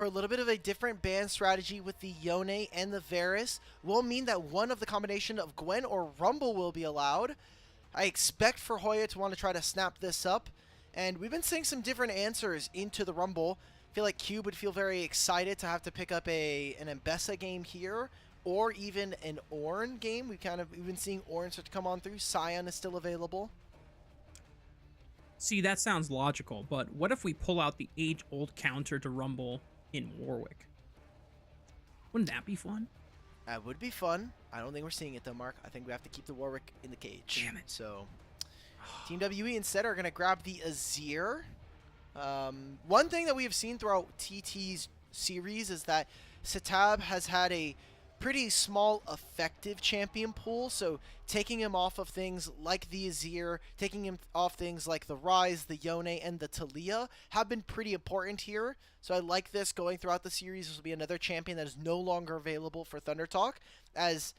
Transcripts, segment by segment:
A little bit of a different ban strategy with the Yone and the Varus will mean that one of the combination of Gwen or Rumble will be allowed. I expect for Hoya to want to try to snap this up, and we've been seeing some different answers into the Rumble. I feel like Cube would feel very excited to have to pick up an Mbessa game here, or even an Ornn game. We've been seeing Ornn start to come on through. Sion is still available. See, that sounds logical, but what if we pull out the age-old counter to Rumble in Warwick? Wouldn't that be fun? That would be fun. I don't think we're seeing it though, Mark. I think we have to keep the Warwick in the cage. Damn it. So, Team WE instead are going to grab the Azir. One thing that we have seen throughout TT's series is that SeTab has had a pretty small effective champion pool, so taking him off of things like the Azir, taking him off things like the Ryze, the Yone, and the Taliyah have been pretty important here. So I like this going throughout the series. This will be another champion that is no longer available for ThunderTalk, as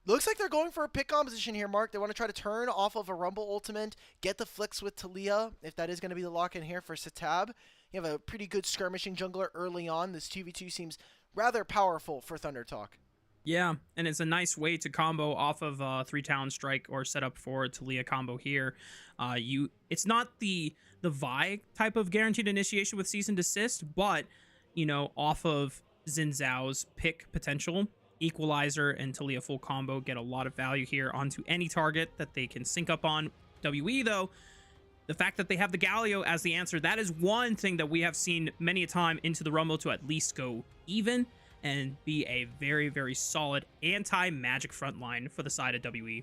looks like they're going for a pick composition here, Mark. They want to try to turn off of a Rumble ultimate, get the flicks with Taliyah, if that is going to be the lock-in here for SeTab. You have a pretty good skirmishing jungler early on. This 2v2 seems rather powerful for ThunderTalk. Yeah, and it's a nice way to combo off of 3 Talon Strike or set up for Taliyah combo here. It's not the Vi type of guaranteed initiation with Cease and Desist, but, you know, off of Xin Zhao's pick potential, Equalizer and Taliyah full combo get a lot of value here onto any target that they can sync up on. WE, though, the fact that they have the Galio as the answer, that is one thing that we have seen many a time into the Rumble to at least go even and be a very, very solid anti-magic frontline for the side of WE.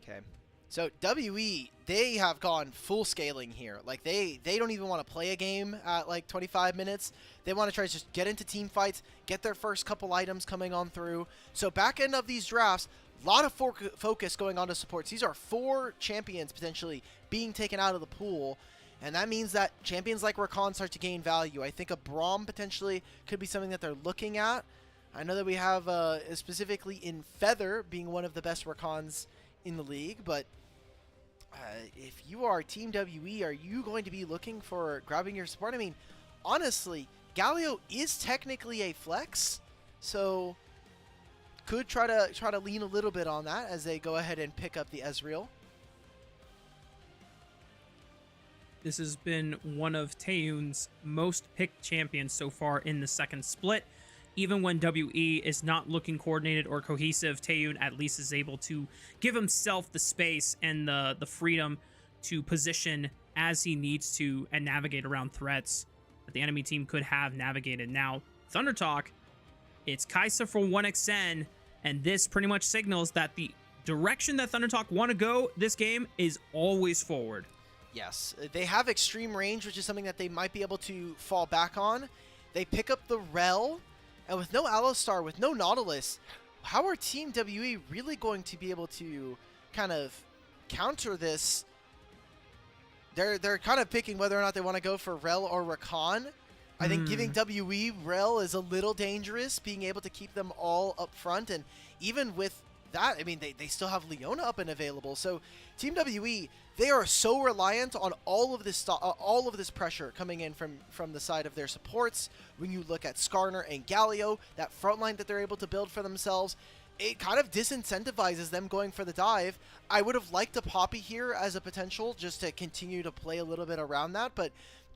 Okay. So WE, they have gone full scaling here. Like, they don't even want to play a game at like 25 minutes. They want to try to just get into team fights, get their first couple items coming on through. So back end of these drafts, a lot of focus going on to supports. These are 4 champions potentially being taken out of the pool. And that means that champions like Rakan start to gain value. I think a Braum potentially could be something that they're looking at. I know that we have specifically in Feather being one of the best Rakans in the league, but if you are Team WE, are you going to be looking for grabbing your support? I mean, honestly, Galio is technically a flex, so could try to lean a little bit on that as they go ahead and pick up the Ezreal. This has been one of Taeyoon's most picked champions so far in the second split. Even when WE is not looking coordinated or cohesive, Taeyoon at least is able to give himself the space and the freedom to position as he needs to and navigate around threats that the enemy team could have navigated. Now, ThunderTalk, it's Kai'Sa for 1xN, and this pretty much signals that the direction that ThunderTalk want to go this game is always forward. Yes, they have extreme range, which is something that they might be able to fall back on. They pick up the Rel, and with no Alistar, with no Nautilus, how are Team WE really going to be able to kind of counter this? They're kind of picking whether or not they want to go for Rel or Rakan. I think giving WE Rel is a little dangerous, being able to keep them all up front, and even with that, I mean, they still have Leona up and available. So Team WE, they are so reliant on all of this pressure coming in from the side of their supports. When you look at Skarner and Galio, that front line that they're able to build for themselves, it kind of disincentivizes them going for the dive. I would have liked a Poppy here as a potential just to continue to play a little bit around that, but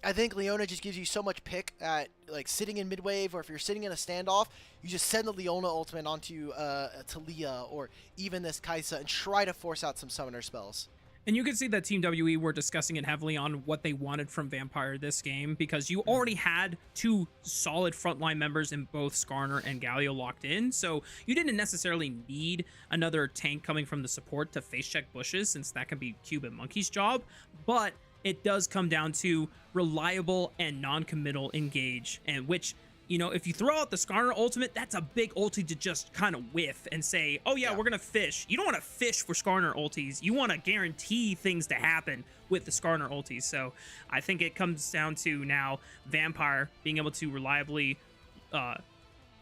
I think Leona just gives you so much pick at like sitting in mid-wave, or if you're sitting in a standoff, you just send the Leona ultimate onto Taliyah or even this Kai'Sa and try to force out some summoner spells. And you can see that Team WE were discussing it heavily on what they wanted from Vampire this game, because you already had 2 solid frontline members in both Skarner and Galio locked in, so you didn't necessarily need another tank coming from the support to face check bushes, since that can be Cube and Monki's job, but it does come down to reliable and non-committal engage, and which, you know, if you throw out the Skarner ultimate, that's a big ulti to just kind of whiff and say, oh yeah, we're gonna fish. You don't want to fish for Skarner ultis. You want to guarantee things to happen with the Skarner ultis. So I think it comes down to now Vampire being able to reliably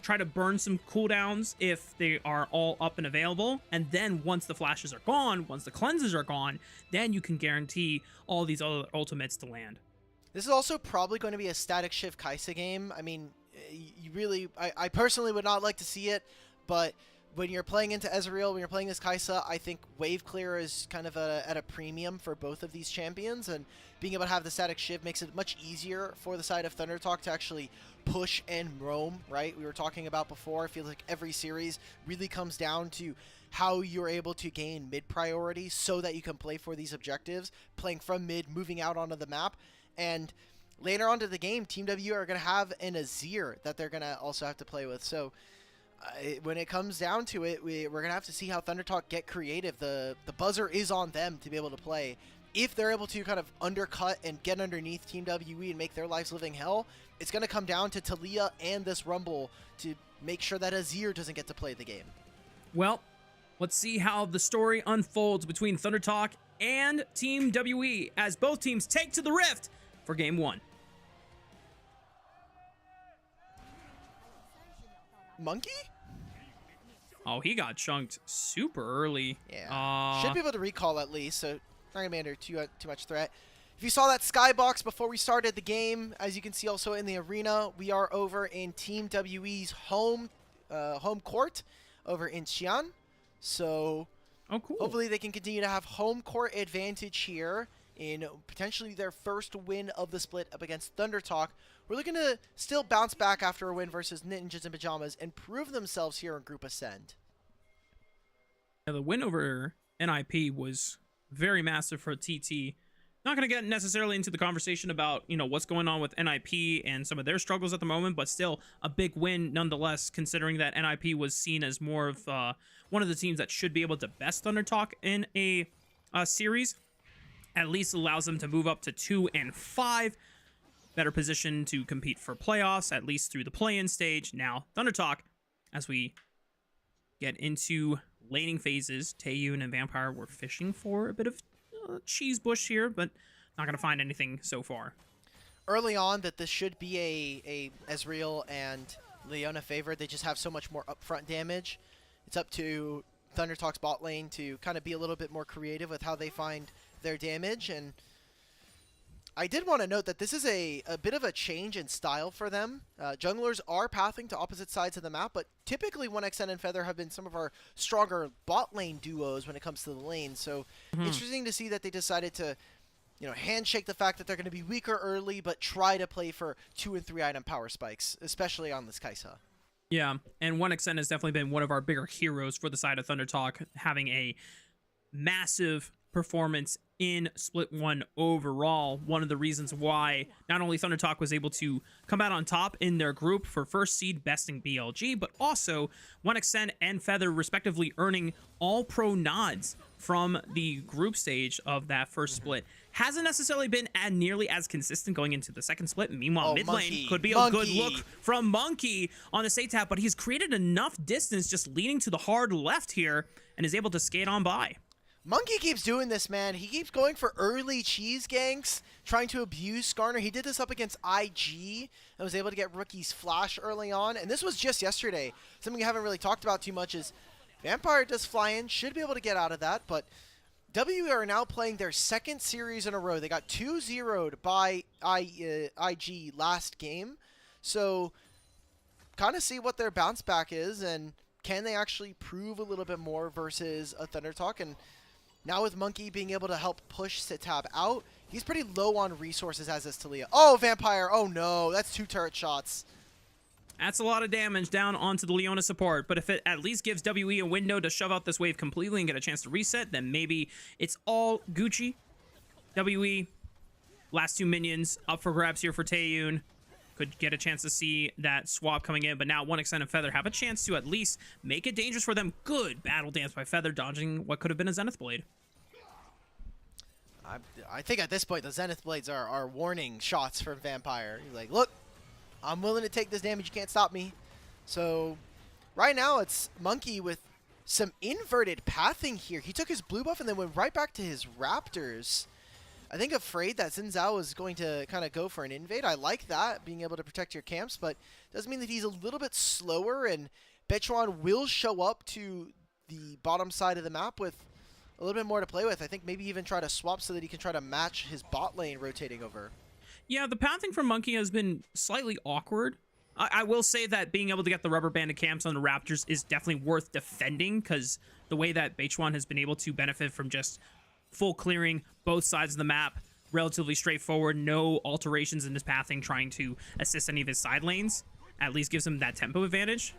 try to burn some cooldowns if they are all up and available, and then once the flashes are gone, once the cleanses are gone, then you can guarantee all these other ultimates to land. This is also probably going to be a static shift Kaisa game. I mean, you really, I personally would not like to see it, but when you're playing into Ezreal, when you're playing this Kaisa, I think wave clear is kind of at a premium for both of these champions, and being able to have the static shift makes it much easier for the side of ThunderTalk to actually push and roam, right? We were talking about before, I feel like every series really comes down to how you're able to gain mid priority so that you can play for these objectives, playing from mid, moving out onto the map, and later on to the game, Team W are going to have an Azir that they're going to also have to play with. So when it comes down to it, we're going to have to see how ThunderTalk get creative. The buzzer is on them to be able to play. If they're able to kind of undercut and get underneath Team WE and make their lives living hell, it's going to come down to Talia and this Rumble to make sure that Azir doesn't get to play the game. Well, let's see how the story unfolds between ThunderTalk and Team WE as both teams take to the Rift for Game 1. Monki? Oh, he got chunked super early. Yeah. Should be able to recall at least, so not going to be under too much threat. If you saw that skybox before we started the game, as you can see also in the arena, we are over in Team WE's home court over in Xi'an. So cool. Hopefully they can continue to have home court advantage here in potentially their first win of the split up against ThunderTalk. We're looking to still bounce back after a win versus Ninjas in Pajamas and prove themselves here in Group Ascend. Now, the win over NIP was very massive for TT. Not going to get necessarily into the conversation about, what's going on with NIP and some of their struggles at the moment, but still a big win nonetheless, considering that NIP was seen as more of one of the teams that should be able to best ThunderTalk in a series. At least allows them to move up to 2 and 5. Better position to compete for playoffs, at least through the play-in stage. Now, ThunderTalk, as we get into laning phases, Taeyoon and Vampire were fishing for a bit of cheese bush here, but not going to find anything so far. Early on, that this should be a Ezreal and Leona favored. They just have so much more upfront damage. It's up to ThunderTalk's bot lane to kind of be a little bit more creative with how they find their damage. And I did want to note that this is a bit of a change in style for them. Junglers are pathing to opposite sides of the map, but typically 1xN and Feather have been some of our stronger bot lane duos when it comes to the lane. So interesting to see that they decided to, handshake the fact that they're going to be weaker early, but try to play for 2 and 3 item power spikes, especially on this Kaisa. Yeah, and 1xN has definitely been one of our bigger heroes for the side of ThunderTalk, having a massive performance in Split 1 overall. One of the reasons why not only ThunderTalk was able to come out on top in their group for first seed besting BLG, but also 1xN and Feather respectively earning all pro nods from the group stage of that first split. Hasn't necessarily been nearly as consistent going into the second split. Meanwhile, mid lane could be a good look from Monki on the SeTab, but he's created enough distance just leading to the hard left here and is able to skate on by. Monki keeps doing this, man. He keeps going for early cheese ganks, trying to abuse Skarner. He did this up against IG and was able to get Rookie's flash early on. And this was just yesterday. Something we haven't really talked about too much is Vampire does fly in, should be able to get out of that. But W are now playing their second series in a row. They got 2-0'd by IG last game. So kind of see what their bounce back is and can they actually prove a little bit more versus a ThunderTalk. And now with Monki being able to help push SeTab out, he's pretty low on resources as is Talia. Oh, Vampire. Oh, no. That's 2 turret shots. That's a lot of damage down onto the Leona support, but if it at least gives WE a window to shove out this wave completely and get a chance to reset, then maybe it's all Gucci. WE, last 2 minions up for grabs here for Taeyoon. Could get a chance to see that swap coming in, but now 1xN and Feather have a chance to at least make it dangerous for them. Good battle dance by Feather, dodging what could have been a Zenith Blade. I think at this point, the Zenith Blades are warning shots from Vampire. He's like, look, I'm willing to take this damage. You can't stop me. So right now, it's Monki with some inverted pathing here. He took his blue buff and then went right back to his Raptors. I think afraid that Xin Zhao is going to kind of go for an invade. I like that, being able to protect your camps, but doesn't mean that he's a little bit slower, and Beichuan will show up to the bottom side of the map with a little bit more to play with. I think maybe even try to swap so that he can try to match his bot lane rotating over. Yeah, the pathing from Monki has been slightly awkward. I will say that being able to get the rubber banded camps on the Raptors is definitely worth defending, because the way that Beichuan has been able to benefit from just full clearing both sides of the map, relatively straightforward, no alterations in his pathing trying to assist any of his side lanes, at least gives him that tempo advantage.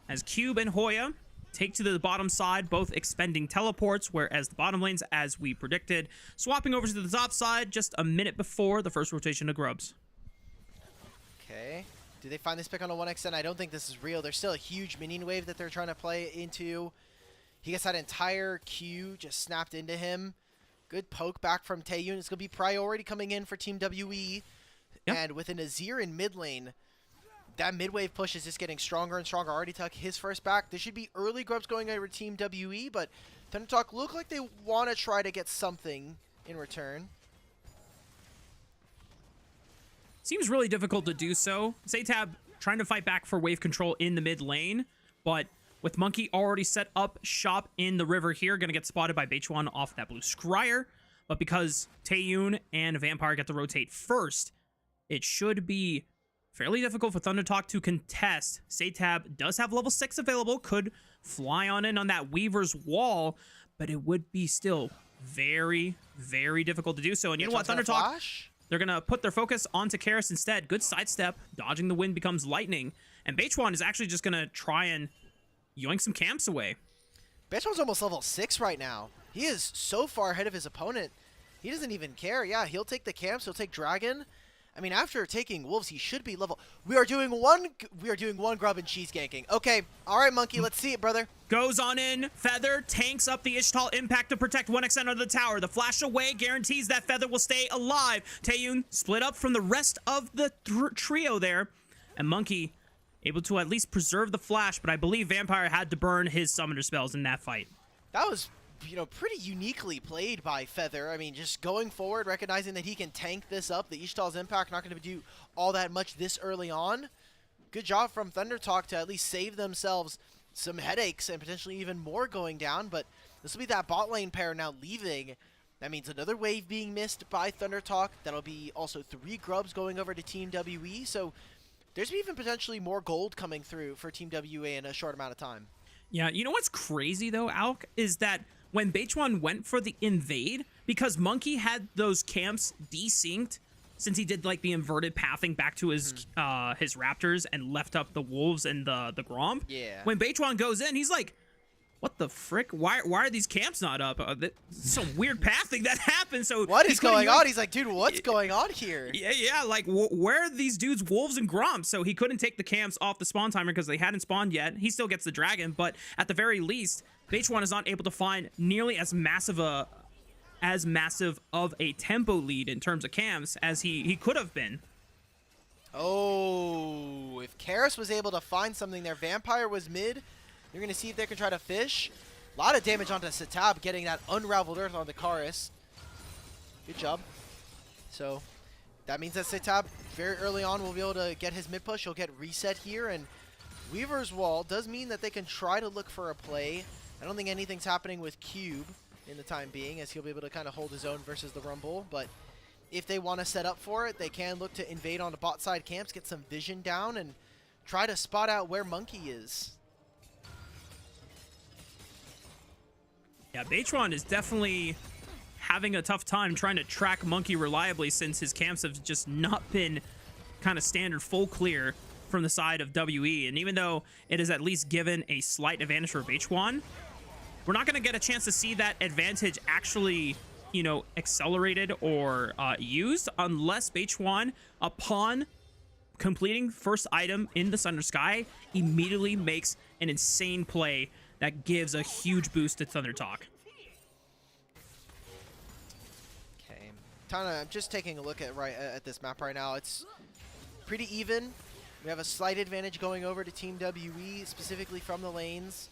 As Cube and Hoya take to the bottom side, both expending teleports, whereas the bottom lanes, as we predicted, swapping over to the top side just a minute before the first rotation of Grubs. Okay. Do they find this pick on a 1xn? I don't think this is real. There's still a huge minion wave that they're trying to play into. He gets that entire Q just snapped into him. Good poke back from Taeyoon. It's going to be priority coming in for Team WE. Yep. And with an Azir in mid lane, that mid-wave push is just getting stronger and stronger. Already took his first back. There should be early Grubs going over Team WE, but ThunderTalk look like they want to try to get something in return. Seems really difficult to do so. SeTab trying to fight back for wave control in the mid lane, but with Monki already set up shop in the river here, going to get spotted by Beichuan off that blue Scryer. But because Taeyoon and Vampire get to rotate first, it should be fairly difficult for ThunderTalk to contest. SeTab does have level 6 available, could fly on in on that Weaver's wall, but it would be still very, very difficult to do so. And you know what, ThunderTalk, they're going to put their focus onto Karis instead. Good sidestep. Dodging the wind becomes lightning. And Beichuan is actually just going to try and yoink some camps away. Beichuan's almost level 6 right now. He is so far ahead of his opponent. He doesn't even care. Yeah, he'll take the camps. He'll take Dragon. I mean, after taking Wolves, he should be level. We are doing one grub and cheese ganking. Okay, all right, Monki, let's see it, brother. Goes on in. Feather tanks up the Ishtal impact to protect 1xn under the tower. The flash away guarantees that Feather will stay alive. Taeyoon split up from the rest of the trio there. And Monki able to at least preserve the flash, but I believe Vampire had to burn his summoner spells in that fight. That was, pretty uniquely played by Feather. I mean, just going forward, recognizing that he can tank this up. The Ishtal's impact not going to do all that much this early on. Good job from ThunderTalk to at least save themselves some headaches and potentially even more going down. But this will be that bot lane pair now leaving. That means another wave being missed by ThunderTalk. That'll be also 3 grubs going over to Team WE. So there's even potentially more gold coming through for Team WE in a short amount of time. Yeah, you know what's crazy though, Alk, is that when Beichuan went for the invade, because Monki had those camps desynced, since he did like the inverted pathing back to his Raptors and left up the Wolves and the Gromp. Yeah. When Beichuan goes in, he's like, what the frick? Why are these camps not up? Some weird pathing that happened. So what is going on? He's like, dude, what's going on here? Yeah, like where are these dudes, Wolves and Gromps? So he couldn't take the camps off the spawn timer because they hadn't spawned yet. He still gets the dragon, but at the very least, Beichuan is not able to find nearly as massive of a tempo lead in terms of camps as he could have been. Oh, if Karis was able to find something there, Vampire was mid. They're going to see if they can try to fish. A lot of damage onto SeTab, getting that unraveled earth on the Karis. Good job. So that means that SeTab very early on will be able to get his mid push. He'll get reset here, and Weaver's wall does mean that they can try to look for a play. I don't think anything's happening with Cube in the time being, as he'll be able to kind of hold his own versus the Rumble. But if they want to set up for it, they can look to invade on the bot side camps, get some vision down, and try to spot out where Monki is. Yeah, Beichuan is definitely having a tough time trying to track Monki reliably, since his camps have just not been kind of standard full clear from the side of WE. And even though it is at least given a slight advantage for Beichuan, we're not going to get a chance to see that advantage actually, accelerated or used unless Beichuan, upon completing first item in the Thunder Sky, immediately makes an insane play that gives a huge boost to ThunderTalk. Okay, I'm just taking a look at this map right now. It's pretty even. We have a slight advantage going over to Team WE, specifically from the lanes.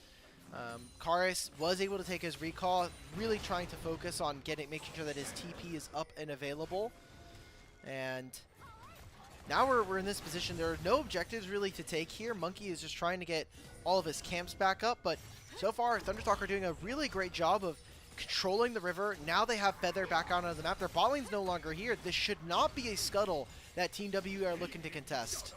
Karis was able to take his recall, really trying to focus on making sure that his TP is up and available. And now we're in this position. There are no objectives really to take here. Monki is just trying to get all of his camps back up, but so far ThunderTalk are doing a really great job of controlling the river. Now they have Feather back out on the map. Their bot lane's no longer here. This should not be a scuttle that Team W are looking to contest.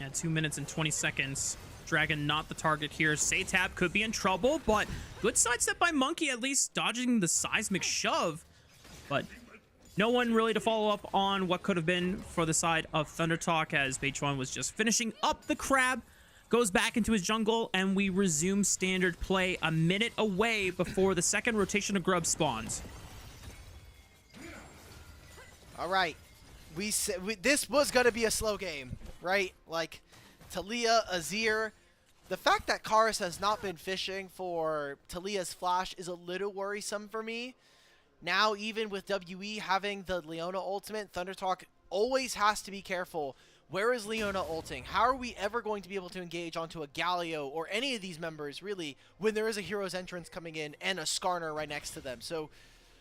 Yeah, 2 minutes and 20 seconds. Dragon not the target here. SeTab could be in trouble, but good sidestep by Monki, at least dodging the seismic shove. But no one really to follow up on what could have been for the side of ThunderTalk, as Beichuan was just finishing up the crab, goes back into his jungle, and we resume standard play a minute away before the second rotation of grub spawns. All right. This was going to be a slow game, right? Like, Talia, Azir. The fact that Karis has not been fishing for Talia's flash is a little worrisome for me. Now, even with WE having the Leona ultimate, ThunderTalk always has to be careful. Where is Leona ulting? How are we ever going to be able to engage onto a Galio or any of these members, really, when there is a hero's entrance coming in and a Skarner right next to them? So,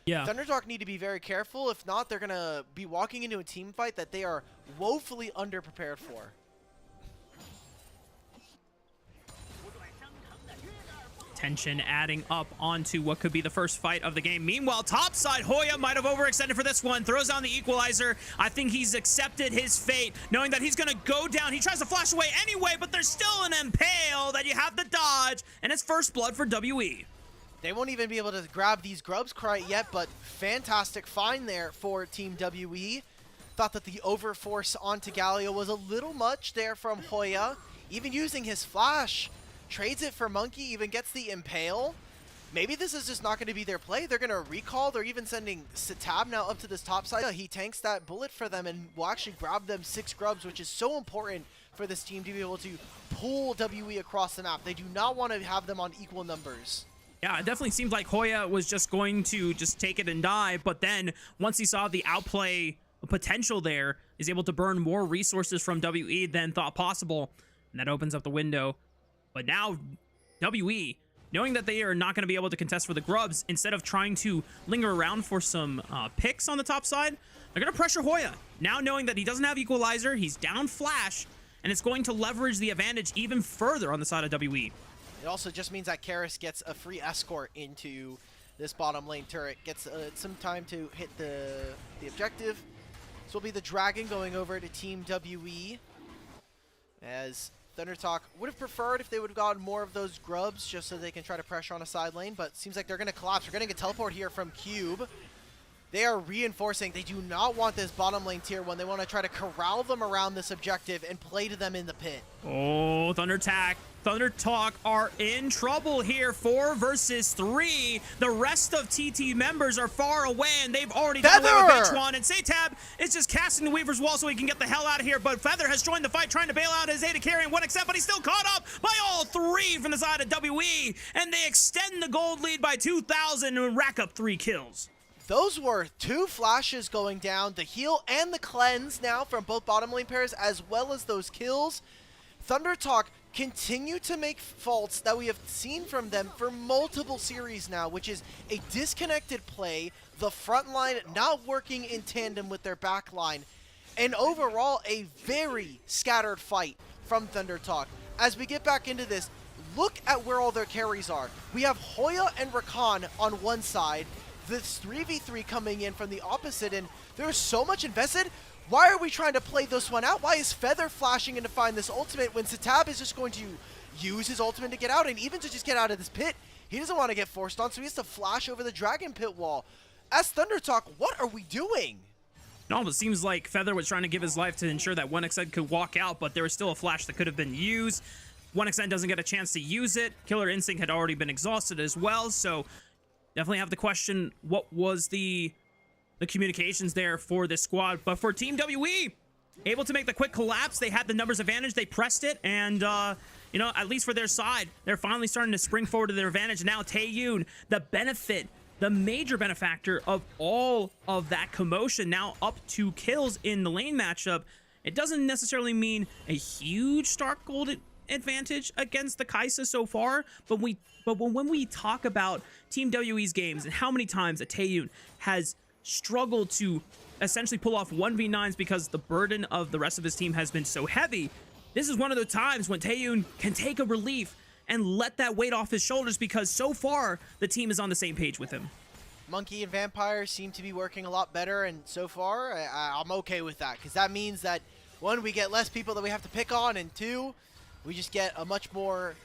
yeah, ThunderTalk need to be very careful. If not, they're going to be walking into a team fight that they are woefully underprepared for. Tension adding up onto what could be the first fight of the game. Meanwhile, topside, Hoya might have overextended for this one. Throws down the equalizer. I think he's accepted his fate, knowing that he's going to go down. He tries to flash away anyway, but there's still an impale that you have to dodge, and it's first blood for WE. They won't even be able to grab these grubs quite yet, but fantastic find there for Team WE. Thought that the overforce onto Galio was a little much there from Hoya. Even using his flash, trades it for Monki, even gets the impale. Maybe this is just not going to be their play. They're going to recall. They're even sending SeTab now up to this top side. He tanks that bullet for them and will actually grab them 6 grubs, which is so important for this team to be able to pull WE across the map. They do not want to have them on equal numbers. Yeah, it definitely seemed like Hoya was just going to just take it and die, but then once he saw the outplay potential there, is able to burn more resources from WE than thought possible, and that opens up the window. But now WE, knowing that they are not going to be able to contest for the grubs, instead of trying to linger around for some picks on the top side, they're going to pressure Hoya. Now knowing that he doesn't have equalizer, he's down flash, and it's going to leverage the advantage even further on the side of WE. It also just means that Karis gets a free escort into this bottom lane turret. Gets some time to hit the objective. This will be the Dragon going over to Team WE, as ThunderTalk would have preferred if they would have gotten more of those grubs just so they can try to pressure on a side lane, but seems like they're going to collapse. We're getting a teleport here from Cube. They are reinforcing. They do not want this bottom lane tier 1. They want to try to corral them around this objective and play to them in the pit. Oh, ThunderTalk are in trouble here. 4 versus 3. The rest of TT members are far away, and they've already done away with Beichuan. And SeTab is just casting the Weaver's Wall so he can get the hell out of here. But Feather has joined the fight, trying to bail out his AD carry in 1xM, but he's still caught up by all 3 from the side of WE. And they extend the gold lead by 2,000 and rack up 3 kills. Those were 2 flashes going down, the heal and the cleanse now from both bottom lane pairs, as well as those kills. ThunderTalk continue to make faults that we have seen from them for multiple series now, which is a disconnected play, the front line not working in tandem with their back line, and overall a very scattered fight from ThunderTalk. As we get back into this, look at where all their carries are. We have Hoya and Rakan on one side, this 3v3 coming in from the opposite, and there's so much invested. Why are we trying to play this one out? Why is Feather flashing in to find this ultimate when SeTab is just going to use his ultimate to get out, and even to just get out of this pit? He doesn't want to get forced on, so he has to flash over the Dragon Pit wall. As ThunderTalk, what are we doing? No, it seems like Feather was trying to give his life to ensure that 1xN could walk out, but there was still a flash that could have been used. 1xN doesn't get a chance to use it. Killer Instinct had already been exhausted as well, so definitely have to question what was the communications there for this squad. But for Team WE, able to make the quick collapse. They had the numbers advantage. They pressed it, and you know, at least for their side, they're finally starting to spring forward to their advantage. Now Taeyoon, the major benefactor of all of that commotion, now up 2 kills in the lane matchup. It doesn't necessarily mean a huge Stark Gold advantage against the Kaisa so far, but when we talk about Team WE's games and how many times a Taeyoon has struggled to essentially pull off 1v9s because the burden of the rest of his team has been so heavy, this is one of the times when Taeyoon can take a relief and let that weight off his shoulders, because so far the team is on the same page with him. Monki and Vampire seem to be working a lot better, and so far I'm okay with that, because that means that, one, we get less people that we have to pick on, and two, we just get a much more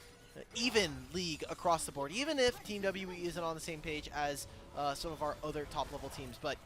even league across the board, even if Team WE isn't on the same page as some of our other top-level teams. But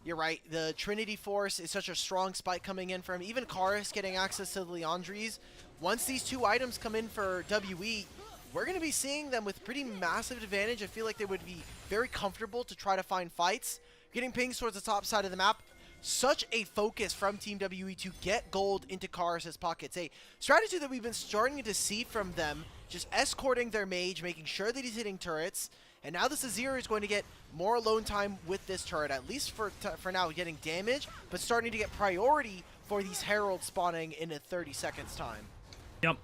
you're right, the Trinity Force is such a strong spike coming in for him. Even Karis getting access to the Leandries. Once these two items come in for WE, we're going to be seeing them with pretty massive advantage. I feel like they would be very comfortable to try to find fights. Getting pings towards the top side of the map. Such a focus from Team WE to get gold into Karis' pockets. A strategy that we've been starting to see from them, just escorting their mage, making sure that he's hitting turrets. And now this Azir is going to get more alone time with this turret, at least for now, getting damage, but starting to get priority for these heralds spawning in a 30 seconds time. Yep.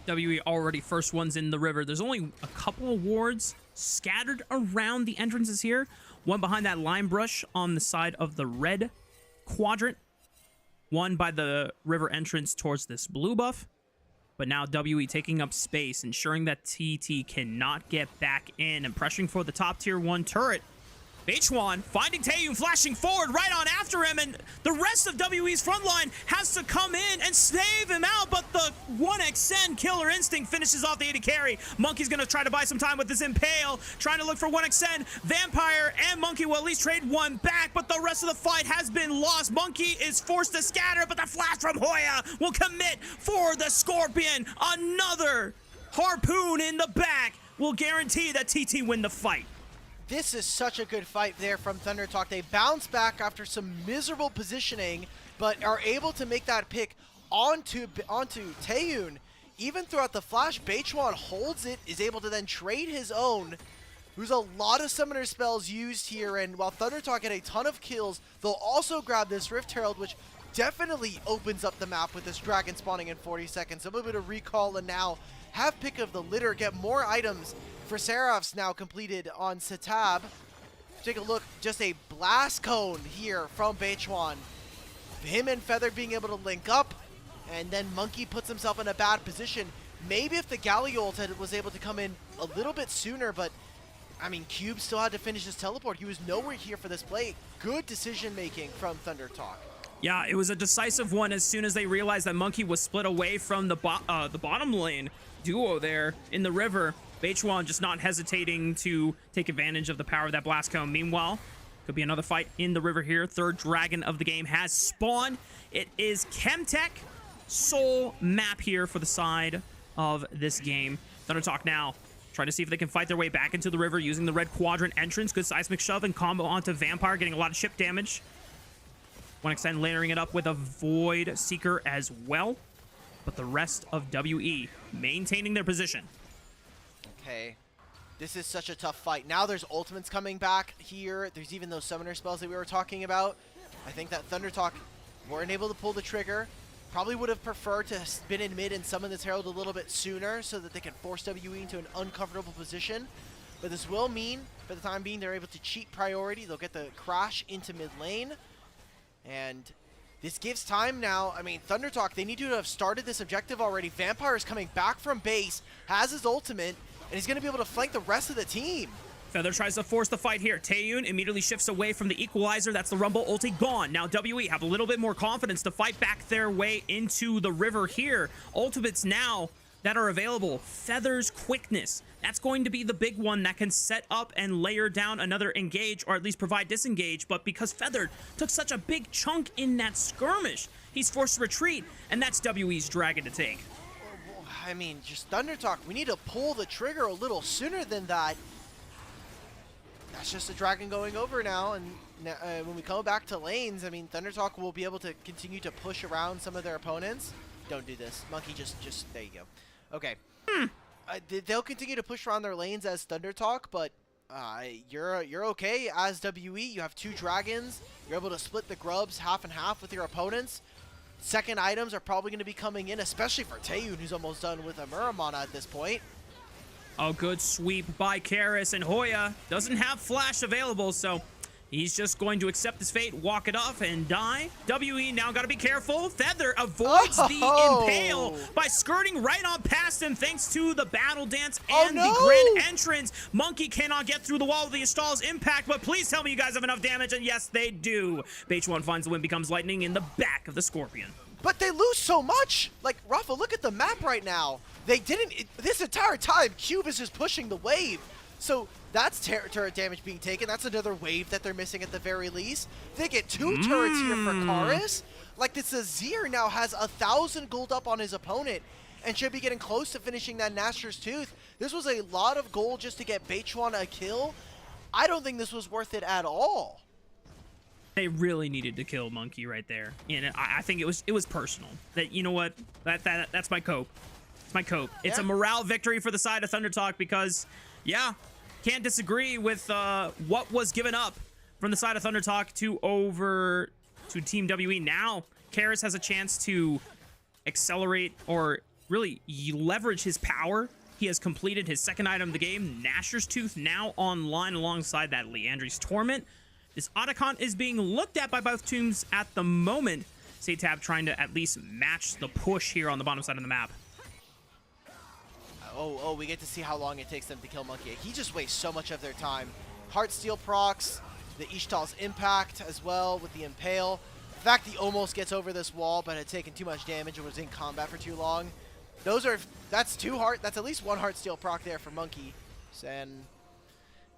WE already first ones in the river. There's only a couple of wards scattered around the entrances here. One behind that lime brush on the side of the red quadrant. One by the river entrance towards this blue buff. But now WE taking up space, ensuring that TT cannot get back in and pressuring for the top tier 1 turret. Beichuan finding Taeyoon, flashing forward right on after him, and the rest of WE's front line has to come in and save him out, but the 1xN Killer Instinct finishes off the AD carry. Monki's gonna try to buy some time with this Impale, trying to look for 1xN. Vampire and Monki will at least trade one back, but the rest of the fight has been lost. Monki is forced to scatter, but the flash from Hoya will commit for the Scorpion. Another harpoon in the back will guarantee that TT win the fight. This is such a good fight there from ThunderTalk. They bounce back after some miserable positioning, but are able to make that pick onto Taeyoon. Even throughout the flash, Beichuan holds it, is able to then trade his own. There's a lot of summoner spells used here, and while ThunderTalk get a ton of kills, they'll also grab this Rift Herald, which definitely opens up the map with this dragon spawning in 40 seconds. A little bit of recall, and now have pick of the litter, get more items for Seraph's now completed on SeTab. Take a look, just a blast cone here from Beichuan. Him and Feather being able to link up, and then Monki puts himself in a bad position. Maybe if the Galliult was able to come in a little bit sooner, but I mean, Cube still had to finish his teleport. He was nowhere here for this play. Good decision making from ThunderTalk. Yeah, it was a decisive one as soon as they realized that Monki was split away from the bottom lane duo there in the river. Beichuan just not hesitating to take advantage of the power of that blast cone. Meanwhile, could be another fight in the river here. Third dragon of the game has spawned. It is Chemtech sole map here for the side of this game. ThunderTalk now trying to see if they can fight their way back into the river using the red quadrant entrance. Good seismic shove and combo onto Vampire, getting a lot of ship damage. 1xN layering it up with a Void Seeker as well. But the rest of WE maintaining their position. Okay, this is such a tough fight. Now there's ultimates coming back here. There's even those summoner spells that we were talking about. I think that ThunderTalk weren't able to pull the trigger. Probably would have preferred to spin in mid and summon this Herald a little bit sooner so that they can force WE into an uncomfortable position. But this will mean, for the time being, they're able to cheat priority. They'll get the crash into mid lane. And this gives time now. I mean, ThunderTalk, they need to have started this objective already. Vampire is coming back from base, has his ultimate, and he's going to be able to flank the rest of the team. Feather tries to force the fight here. Taeyoon immediately shifts away from the equalizer. That's the Rumble ulti gone. Now WE have a little bit more confidence to fight back their way into the river here. Ultimates now that are available. Feather's quickness. That's going to be the big one that can set up and layer down another engage, or at least provide disengage. But because Feather took such a big chunk in that skirmish, he's forced to retreat, and that's WE's dragon to take. I mean, just ThunderTalk, we need to pull the trigger a little sooner than that. That's just a dragon going over now, and when we come back to lanes, I mean, ThunderTalk will be able to continue to push around some of their opponents. Don't do this. Monki, just there you go. Okay. They'll continue to push around their lanes as ThunderTalk, but you're okay as WE. You have two dragons. You're able to split the grubs half and half with your opponents. Second items are probably going to be coming in, especially for Taeyoon, who's almost done with a Muramana at this point. A good sweep by Karis, and Hoya doesn't have flash available, so He's just going to accept his fate, walk it off, and die. WE now got to be careful. Feather avoids the impale by skirting right on past him thanks to the battle dance and the grand entrance. Monki cannot get through the wall with the Astal's impact, but please tell me you guys have enough damage, and yes, they do. Beichuan finds the win, becomes lightning in the back of the Scorpion. But they lose so much. Like, Raafaa, look at the map right now. They didn't, this entire time, Cube is just pushing the wave. So that's turret damage being taken. That's another wave that they're missing at the very least. They get 2 turrets here for Karis. Like, this Azir now has 1,000 gold up on his opponent and should be getting close to finishing that Nashor's Tooth. This was a lot of gold just to get Beichuan a kill. I don't think this was worth it at all. They really needed to kill Monki right there. And I think it was personal. That, you know what? That's my cope. It's my cope. Yeah. It's a morale victory for the side of ThunderTalk because, yeah, can't disagree with what was given up from the side of ThunderTalk to Team WE. Now, Karis has a chance to accelerate or really leverage his power. He has completed his second item of the game, Nashor's Tooth, now online alongside that Leandri's Torment. This Otacon is being looked at by both teams at the moment. SeTab trying to at least match the push here on the bottom side of the map. Oh, we get to see how long it takes them to kill Monki. He just wastes so much of their time. Heartsteel procs, the Ishtal's impact as well with the Impale. The fact he almost gets over this wall but had taken too much damage and was in combat for too long. That's at least 1 Heartsteel proc there for Monki. And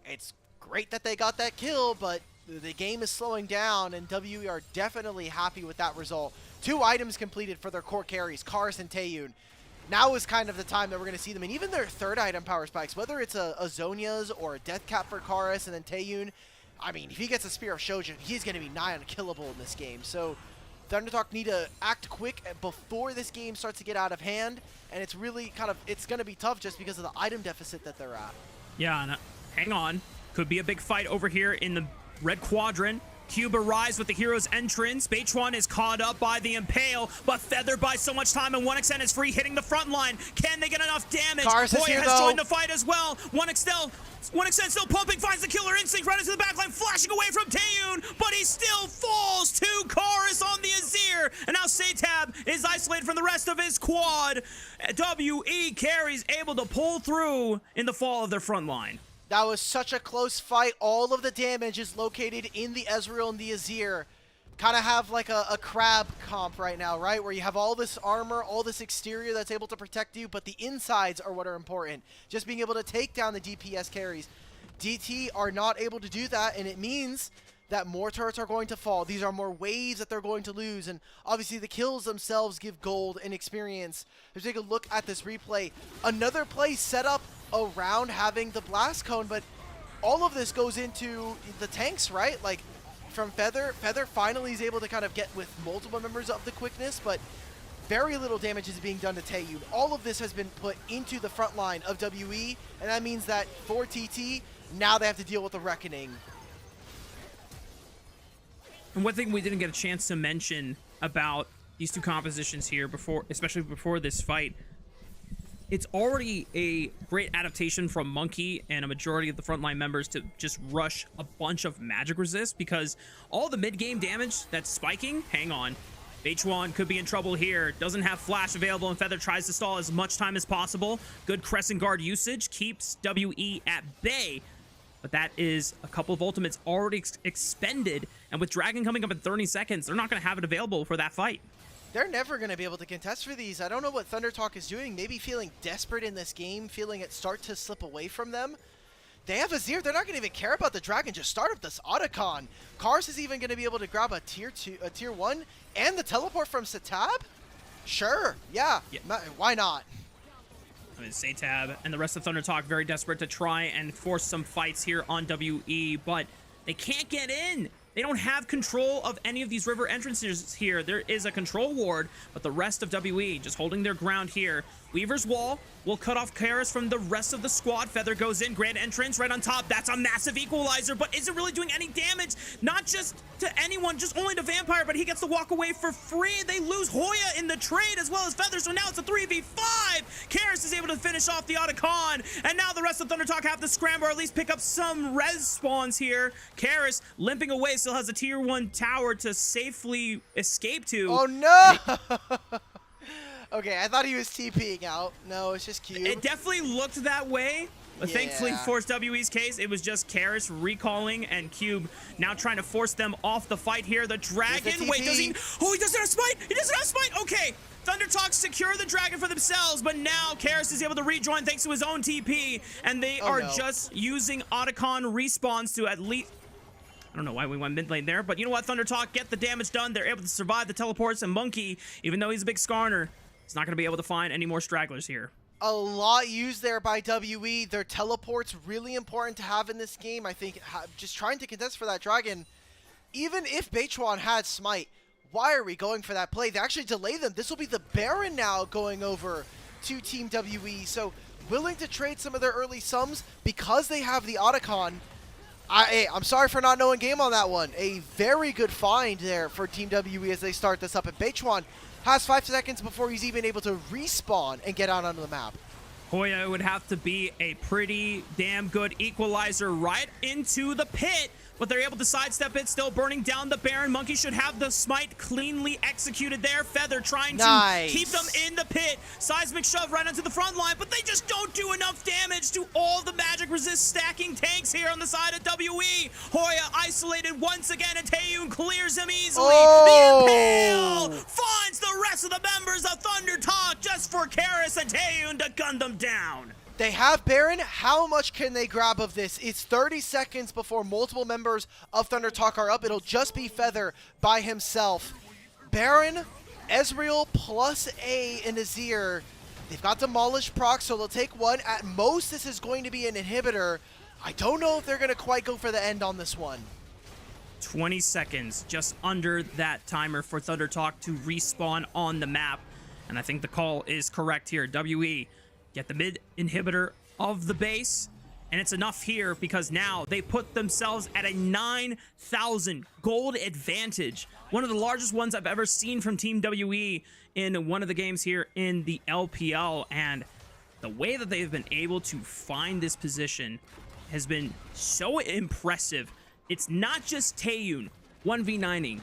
it's great that they got that kill, but the game is slowing down and WE are definitely happy with that result. 2 items completed for their core carries, Karis and Taeyoon. Now is kind of the time that we're going to see them, and even their 3rd item power spikes, whether it's a Zhonya's or a Death Cap for Karis and then Taeyoon. I mean, if he gets a Spear of Shojin, he's going to be nigh unkillable in this game. So ThunderTalk need to act quick before this game starts to get out of hand, and it's really it's going to be tough just because of the item deficit that they're at. Yeah, and hang on. Could be a big fight over here in the red quadrant. Cube arrives with the hero's entrance. Beichuan is caught up by the Impale, but feathered by so much time, and 1xN is free, hitting the front line. Can they get enough damage? Hoya has joined the fight as well. 1xN still pumping, finds the killer instinct right into the backline, flashing away from Taeyoon, but he still falls to Karis on the Azir, and now SeTab is isolated from the rest of his squad. WE carries able to pull through in the fall of their front line. That was such a close fight. All of the damage is located in the Ezreal and the Azir. Kind of have like a crab comp right now, right? Where you have all this armor, all this exterior that's able to protect you, but the insides are what are important. Just being able to take down the DPS carries. DT are not able to do that, and it means that more turrets are going to fall. These are more waves that they're going to lose, and obviously the kills themselves give gold and experience. Let's take a look at this replay. Another play set up around having the blast cone, but all of this goes into the tanks, right? Like from Feather finally is able to kind of get with multiple members of the quickness, but very little damage is being done to Taeyoon. All of this has been put into the front line of WE, and that means that for TT, now they have to deal with the Reckoning. And one thing we didn't get a chance to mention about these 2 compositions here before, especially before this fight, it's already a great adaptation from Monki and a majority of the frontline members to just rush a bunch of magic resist, because all the mid-game damage that's spiking, hang on, Beichuan could be in trouble here. Doesn't have flash available, and Feather tries to stall as much time as possible. Good Crescent Guard usage keeps WE at bay, but that is a couple of ultimates already expended, and with Dragon coming up in 30 seconds, they're not going to have it available for that fight. They're never going to be able to contest for these. I don't know what ThunderTalk is doing. Maybe feeling desperate in this game, feeling it start to slip away from them. They have Azir. They're not going to even care about the Dragon. Just start up this Otacon. Karis is even going to be able to grab a tier 1 and the teleport from SeTab? Sure. Yeah. Why not? I mean, SeTab and the rest of ThunderTalk very desperate to try and force some fights here on WE, but they can't get in. They don't have control of any of these river entrances here. There is a control ward, but the rest of WE just holding their ground here. Weaver's Wall will cut off Karis from the rest of the squad. Feather goes in, grand entrance right on top. That's a massive equalizer, but isn't really doing any damage. Not just to anyone, just only to Vampire, but he gets to walk away for free. They lose Hoya in the trade as well as Feather, so now it's a 3v5. Karis is able to finish off the Otacon, and now the rest of ThunderTalk have to scramble or at least pick up some res spawns here. Karis limping away, still has a tier 1 tower to safely escape to. Oh no! Okay, I thought he was TPing out. No, it's just Cube. It definitely looked that way, but thankfully for WE's case, it was just Karis recalling and Cube now trying to force them off the fight here. The Dragon, wait, does he? Oh, he doesn't have Smite! He doesn't have Smite! Okay, ThunderTalk secure the Dragon for themselves, but now Karis is able to rejoin thanks to his own TP, and they are just using Otacon respawns to at least... I don't know why we went mid lane there, but you know what, ThunderTalk get the damage done. They're able to survive the teleports, and Monki, even though he's a big Skarner, he's not going to be able to find any more stragglers here. A lot used there by WE. Their teleport's really important to have in this game. I think just trying to contest for that Dragon, even if Beichuan had Smite, why are we going for that play? They actually delay them. This will be the Baron now going over to Team WE. So willing to trade some of their early sums because they have the Otacon. I'm sorry for not knowing game on that one. A very good find there for Team WE as they start this up. And Beichuan has 5 seconds before he's even able to respawn and get out onto the map. Hoya would have to be a pretty damn good equalizer right into the pit, but they're able to sidestep it, still burning down the Baron. Monki should have the smite cleanly executed there. Feather trying to keep them in the pit. Seismic shove right onto the front line, but they just don't do enough damage to all the magic resist stacking tanks here on the side of WE. Hoya isolated once again, and Taeyoon clears him easily. The Impale finds the rest of the members of ThunderTalk just for Karis and Taeyoon to gun them down. They have Baron. How much can they grab of this? It's 30 seconds before multiple members of ThunderTalk are up. It'll just be Feather by himself. Baron, Ezreal, plus A and Azir. They've got Demolish proc, so they'll take one. At most, this is going to be an inhibitor. I don't know if they're going to quite go for the end on this one. 20 seconds, just under that timer for ThunderTalk to respawn on the map. And I think the call is correct here. WE get the mid inhibitor of the base, and it's enough here because now they put themselves at a 9,000 gold advantage. One of the largest ones I've ever seen from Team WE in one of the games here in the LPL, and the way that they've been able to find this position has been so impressive. It's not just Taeyoon 1v9ing.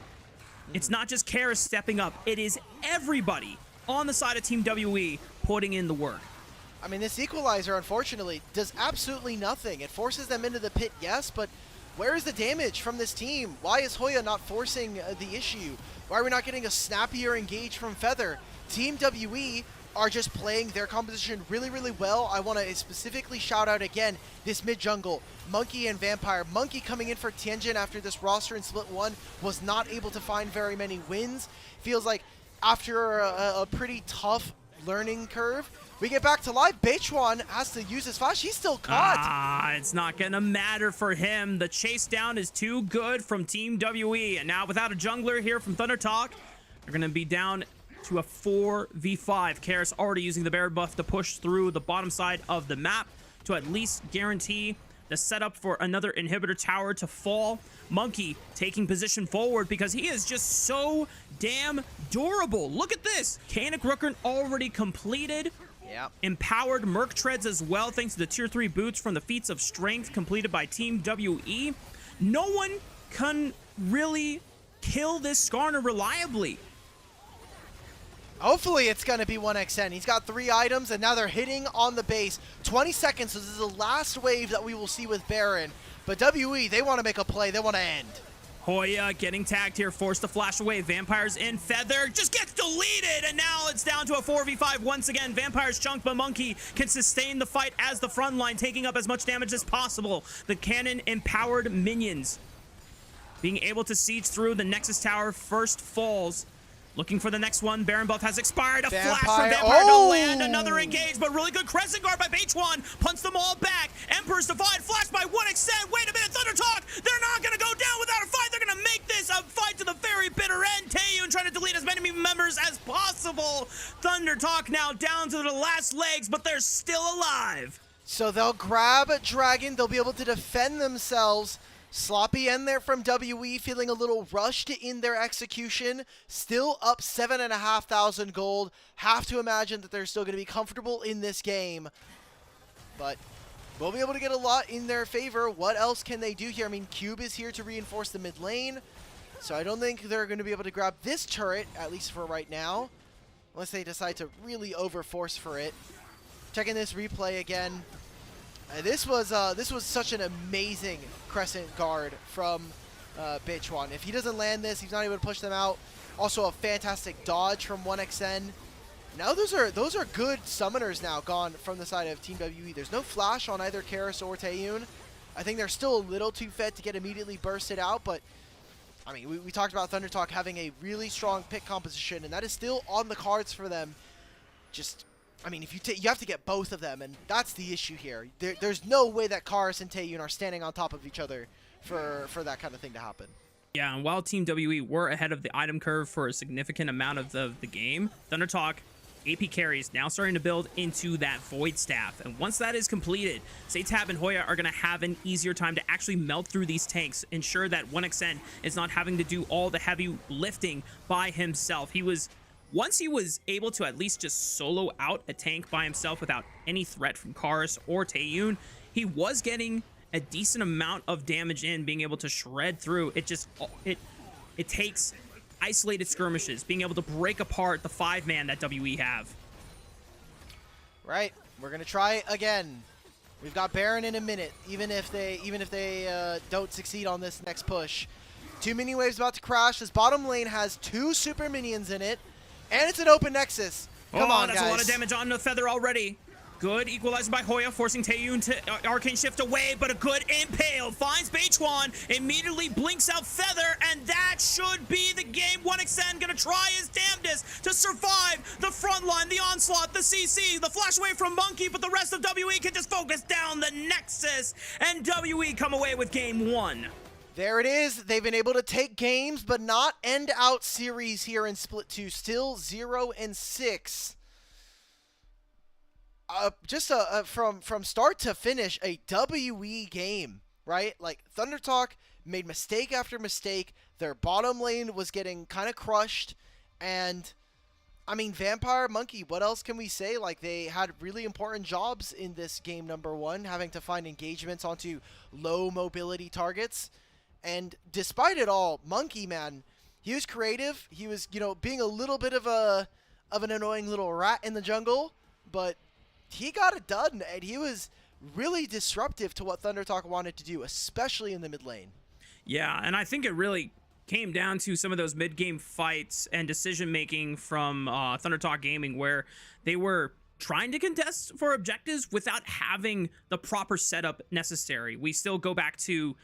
It's not just Karis stepping up. It is everybody on the side of Team WE putting in the work. I mean, this equalizer, unfortunately, does absolutely nothing. It forces them into the pit, yes, but where is the damage from this team? Why is Hoya not forcing the issue? Why are we not getting a snappier engage from Feather? Team WE are just playing their composition really, really well. I want to specifically shout out again this mid-jungle, Monki and Vampire. Monki coming in for Tianjin after this roster in Split 1 was not able to find very many wins. Feels like after a pretty tough learning curve, we get back to live. Beichuan has to use his flash. He's still caught. It's not going to matter for him. The chase down is too good from Team WE. And now without a jungler here from ThunderTalk, they're going to be down to a 4v5. Karis already using the bear buff to push through the bottom side of the map to at least guarantee the setup for another inhibitor tower to fall. Monki taking position forward because he is just so damn durable. Look at this. Kanik Rookern already completed. Yep. Empowered Merc Treads as well, thanks to the tier 3 boots from the Feats of Strength completed by Team WE. No one can really kill this Skarner reliably. Hopefully it's going to be 1xN. He's got 3 items, and now they're hitting on the base. 20 seconds, so this is the last wave that we will see with Baron. But WE, they want to make a play. They want to end. Hoya getting tagged here, forced to flash away. Vampires in. Feather just gets deleted, and now it's down to a 4v5 once again. Vampires chunked, but Monki can sustain the fight as the front line, taking up as much damage as possible. The cannon empowered minions being able to siege through the Nexus Tower first falls. Looking for the next one. Baron buff has expired. A Vampire. flash from Vampire to land another engage, but really good crescent guard by Beichuan. Punts them all back. Emperor's Divide flash by 1xN. Wait a minute, ThunderTalk. They're not going to go down without a fight. They're going to make this a fight to the very bitter end. Taeyoon trying to delete as many members as possible. ThunderTalk now down to the last legs, but they're still alive. So they'll grab a Dragon. They'll be able to defend themselves. Sloppy end there from WE, feeling a little rushed in their execution. Still up 7,500 gold. Have to imagine that they're still going to be comfortable in this game. But we'll be able to get a lot in their favor. What else can they do here? I mean, Cube is here to reinforce the mid lane. So I don't think they're going to be able to grab this turret, at least for right now. Unless they decide to really overforce for it. Checking this replay again. This was such an amazing crescent guard from Beichuan. If he doesn't land this, he's not able to push them out. Also a fantastic dodge from 1xN. Now those are good summoners now gone from the side of Team WE. There's no flash on either Karis or Taeyoon. I think they're still a little too fed to get immediately bursted out, but I mean, we talked about ThunderTalk having a really strong pick composition, and that is still on the cards for them. Just, I mean, if you have to get both of them, and that's the issue here. There's no way that Karis and Taeyoon are standing on top of each other for that kind of thing to happen. Yeah, and while Team WE were ahead of the item curve for a significant amount of the game, ThunderTalk AP carries now starting to build into that Void Staff. And once that is completed, SeTab and Hoya are going to have an easier time to actually melt through these tanks, ensure that 1xN is not having to do all the heavy lifting by himself. Once he was able to at least just solo out a tank by himself without any threat from Karis or Taeyoon, he was getting a decent amount of damage in, being able to shred through. It takes isolated skirmishes, being able to break apart the 5-man that WE have. Right, we're gonna try again. We've got Baron in a minute, even if they don't succeed on this next push. 2 mini waves about to crash. This bottom lane has 2 super minions in it, and it's an open Nexus. Come on, that's guys. A lot of damage on the Feather already. Good equalizer by Hoya, forcing Taeyoon to Arcane Shift away, but a good impale finds Beichuan, immediately blinks out Feather, and that should be the game. 1xN gonna try his damnedest to survive the front line, the onslaught, the CC, the flash away from Monki, but the rest of WE can just focus down the Nexus, and WE come away with game 1. There it is. They've been able to take games, but not end out series here in Split 2. Still 0-6. From start to finish, a WE game, right? Like, ThunderTalk made mistake after mistake. Their bottom lane was getting kind of crushed. And, I mean, Vampire, Monki, what else can we say? Like, they had really important jobs in this game number 1, having to find engagements onto low mobility targets. And despite it all, Monki, man, he was creative. He was, being a little bit of an annoying little rat in the jungle, but he got it done, and he was really disruptive to what ThunderTalk wanted to do, especially in the mid lane. Yeah, and I think it really came down to some of those mid-game fights and decision-making from ThunderTalk Gaming, where they were trying to contest for objectives without having the proper setup necessary. We still go back to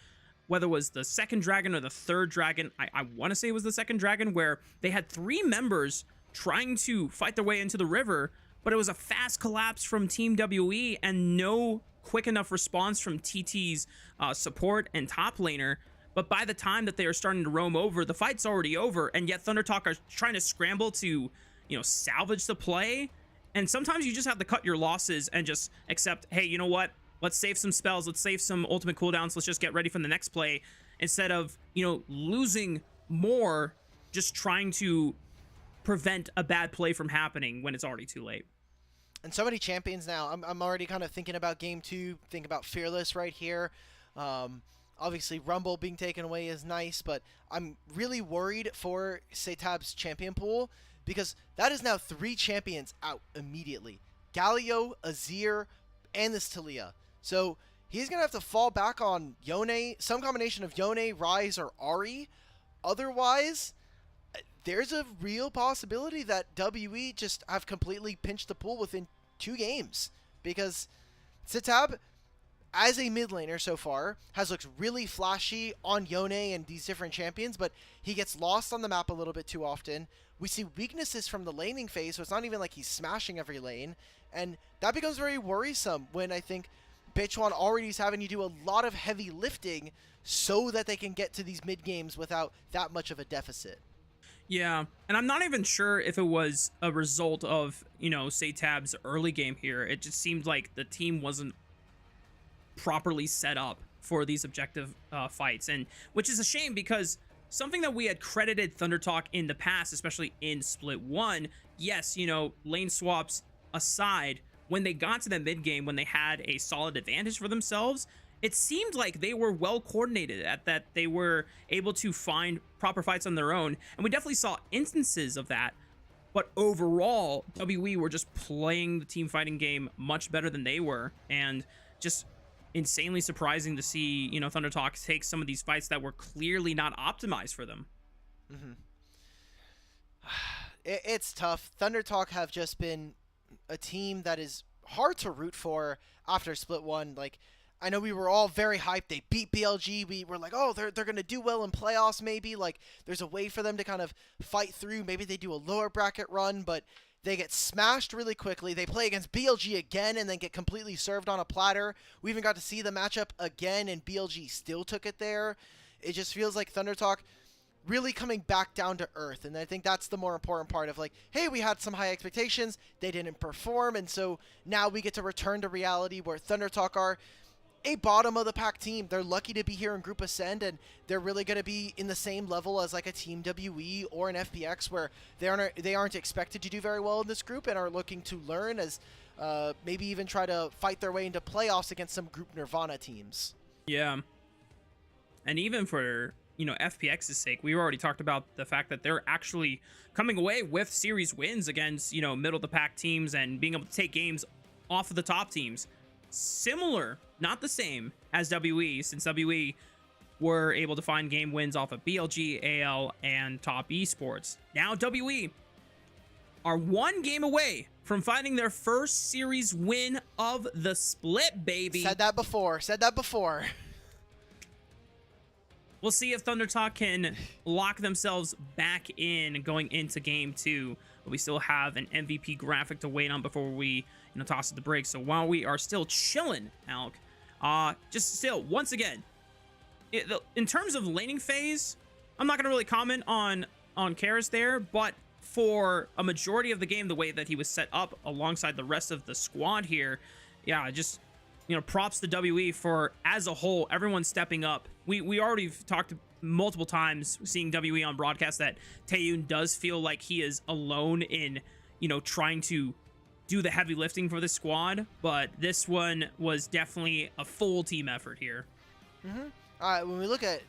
whether it was the second dragon or the third dragon. I want to say it was the second dragon, where they had 3 members trying to fight their way into the river, but it was a fast collapse from Team WE and no quick enough response from TT's support and top laner. But by the time that they are starting to roam over, the fight's already over, and yet ThunderTalk are trying to scramble to, salvage the play. And sometimes you just have to cut your losses and just accept, hey, you know what? Let's save some spells. Let's save some ultimate cooldowns. Let's just get ready for the next play, instead of, losing more just trying to prevent a bad play from happening when it's already too late. And so many champions now. I'm already kind of thinking about game 2, thinking about Fearless right here. Obviously, Rumble being taken away is nice, but I'm really worried for SeTab's champion pool, because that is now 3 champions out immediately. Galio, Azir, and this Talia. So he's going to have to fall back on Yone, some combination of Yone, Ryze, or Ahri. Otherwise, there's a real possibility that WE just have completely pinched the pool within 2 games, because SeTab, as a mid laner so far, has looked really flashy on Yone and these different champions, but he gets lost on the map a little bit too often. We see weaknesses from the laning phase, so it's not even like he's smashing every lane, and that becomes very worrisome when I think Beichuan already is having to do a lot of heavy lifting so that they can get to these mid games without that much of a deficit. Yeah, and I'm not even sure if it was a result of, SeTab's early game here. It just seemed like the team wasn't properly set up for these objective fights, and which is a shame because something that we had credited ThunderTalk in the past, especially in Split 1, yes, lane swaps aside, when they got to the mid game, when they had a solid advantage for themselves, it seemed like they were well coordinated at that. They were able to find proper fights on their own, and we definitely saw instances of that. But overall, WE were just playing the team fighting game much better than they were, and just insanely surprising to see, ThunderTalk take some of these fights that were clearly not optimized for them. It's tough. ThunderTalk have just been a team that is hard to root for after Split 1. Like, I know we were all very hyped. They beat BLG. We were like, oh, they're going to do well in playoffs maybe. Like, there's a way for them to kind of fight through. Maybe they do a lower bracket run, but they get smashed really quickly. They play against BLG again and then get completely served on a platter. We even got to see the matchup again, and BLG still took it there. It just feels like ThunderTalk really coming back down to earth, and I think that's the more important part of, like, hey, we had some high expectations, they didn't perform, and so now we get to return to reality where ThunderTalk are a bottom of the pack team. They're lucky to be here in Group Ascend, and they're really going to be in the same level as like a Team WE or an FPX, where they aren't expected to do very well in this group and are looking to learn as maybe even try to fight their way into playoffs against some Group Nirvana teams. Yeah, and even for FPX's sake, we already talked about the fact that they're actually coming away with series wins against middle of the pack teams and being able to take games off of the top teams. Similar, not the same as WE, since WE were able to find game wins off of BLG, AL, and top esports. Now WE are one game away from finding their first series win of the split, baby. Said that before. We'll see if ThunderTalk can lock themselves back in going into game 2. But we still have an MVP graphic to wait on before we toss it the break. So while we are still chilling, Alk, just still, once again, in terms of laning phase, I'm not going to really comment on Karis there, but for a majority of the game, the way that he was set up alongside the rest of the squad here, yeah, just props to WE for, as a whole, everyone stepping up. We already talked multiple times, seeing WE on broadcast, that Taeyoon does feel like he is alone in, trying to do the heavy lifting for the squad, but this one was definitely a full team effort here. When we look at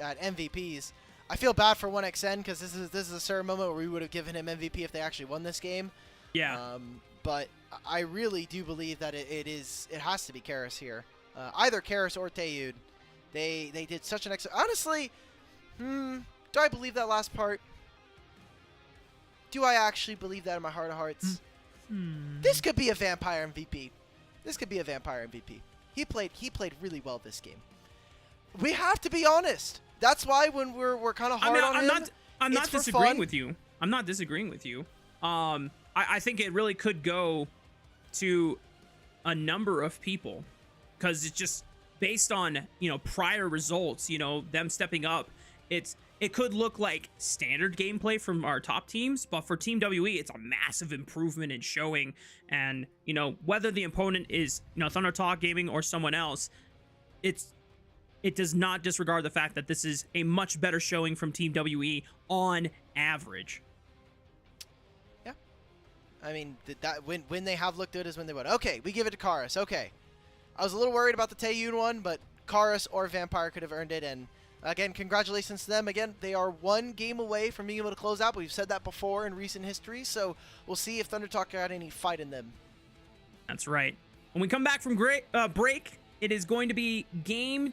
MVPs, I feel bad for 1XN because this is a certain moment where we would have given him MVP if they actually won this game. Yeah. But I really do believe that it has to be Karis here. Either Karis or Taeyoon. They did such an excellent... Honestly, do I believe that last part? Do I actually believe that in my heart of hearts? This could be a Vampire MVP. He played really well this game. We have to be honest. That's why when we're kind of hard on him, I'm not disagreeing with you. I'm not disagreeing with you. I think it really could go to a number of people, because it's just based on prior results, them stepping up. It could look like standard gameplay from our top teams, but for Team WE, it's a massive improvement in showing. And whether the opponent is ThunderTalk Gaming or someone else, it does not disregard the fact that this is a much better showing from Team WE on average. Yeah, I mean that when they have looked good is when they went. Okay, we give it to Karis. Okay, I was a little worried about the Taeyoon one, but Karis or Vampire could have earned it. And again, congratulations to them. Again, they are one game away from being able to close out. But we've said that before in recent history, so we'll see if ThunderTalk got any fight in them. That's right. When we come back from break, it is going to be game